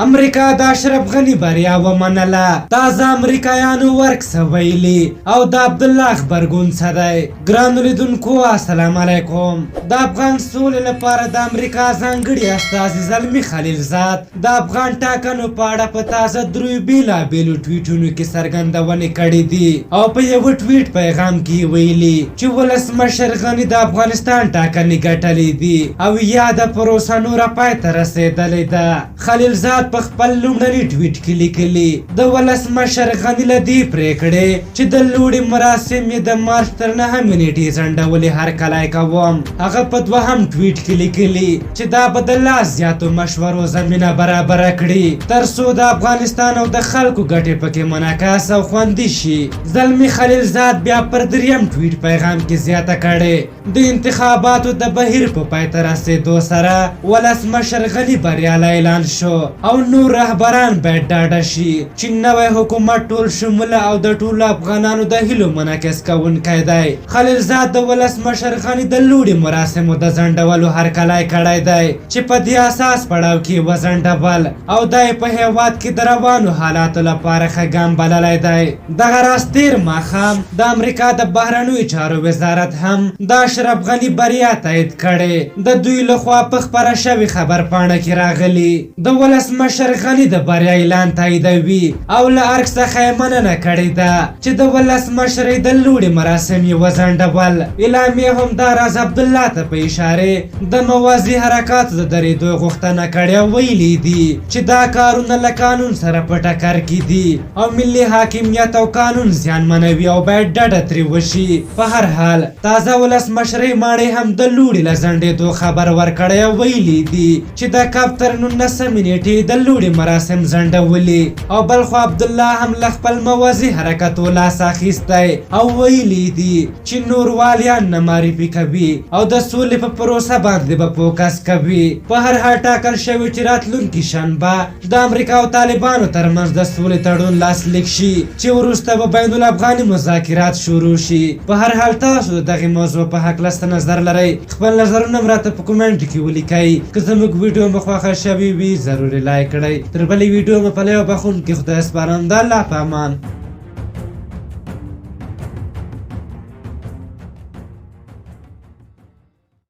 امریکا د اشرف غنی بریا ومنله. تازه امریکایانو ورکس ویلي او د عبدالله غبرګون څه دی؟ ګرانو لیدونکو السلام علیکم. د افغان سولې لپاره د امریکا ځانګړي استازي زلمي خلیلزاد د افغان ټاکنو په اړه په تازه دریو بېلابېلو ټویټونو کې څرګندونې کړې دي او په یوه ټویټ پیغام کې ویلي چې ولسمشر غني د افغانستان ټاکنې ګټلې دي او یا د پروسه نوره پای ته رسېدلې ده. خلیلزاد په خپل لومړني ټویټ کې لیکلي د ولسمشر غني له دې پرېکړې چې د لوړې مراسم یې د مارچ تر 9 نیټې ځنډولې هرکلی کوم. هغه په دوهم ټویټ کې لیکلي چې دا به د لا زیاتو مشورو زمینه برابره کړي تر څو د افغانستان او د خلکو ګټې پکې منعکس او خوندي شي. زلمي خلیلزاد بیا پر دریم ټویټ پیغام کې زیاته کړې د انتخاباتو د بهیر په پای ته رسېدو سره ولسمشر غني بریالی اعلان شو او نور رهبران باید ډاډه شي چې نوی حکومت ټول شموله او د ټولو افغانانو د هیلو منعکس کوونکی دی. خلیلزاد د ولسمشر غني د لوړې مراسمو د ځنډولو هرکلی کړی دی چې په دې اساس پړاو کې وځنډول او دی په هیواد کې د روانو حالاتو لپاره ښه ګام بللی دی. دغه راز تېر ماښام د امریکا د بهرنیو چارو وزارت هم د اشرف غني بریا تایید کړې. د دوی لخوا په خپره شوې خبرپاڼه کې راغلي د ولسمشر غني د بریا اعلان تاییدوي او له ارګ څخه یې مننه کړې ده چې د ولسمشرۍ د لوړې مراسم یې وځنډول. اعلامیې همداراز عبدالله ته په اشارې د موازي حرکاتو د درېدو غوښتنه کړې او ویلي دي چې دا کارونه له قانون سره په ټکر کې دي او ملي حاکمیت او قانون زیانمنوي او باید ډډه ترې وشي. په هر حال تازه ولسمشرۍ ماڼۍ هم د لوړې له ځنډېدو خبر ورکړی او ویلي دي چې د کب تر 19 نیټې د لوړې مراسم ځنډولي او بلخوا عبدالله هم له خپل موازي حرکتو لاس اخیستی او ویلي دي چې نور والیان نه معرفي کوي او د سولې په پروسه باندې به فوکس کوي. په هر حال ټاکل شوي چې راتلونکي شنبه د امریکا او طالبانو ترمنځ د سولې تړون لاسلیک شي چې وروسته به بین الافغاني مذاکرات شروع شي. په هر حال تاسو د دغې موضوع په هکله څه نظر لرئ؟ خپل نظرونه هم راته په کومنټ کې ولیکئ. که زموږ ویډیو مو خوښه شوې وي ضروري لایک کړئ. تر بلې ویډیو مو په لیو بخښونکي خدای سپارم. د الله په امان.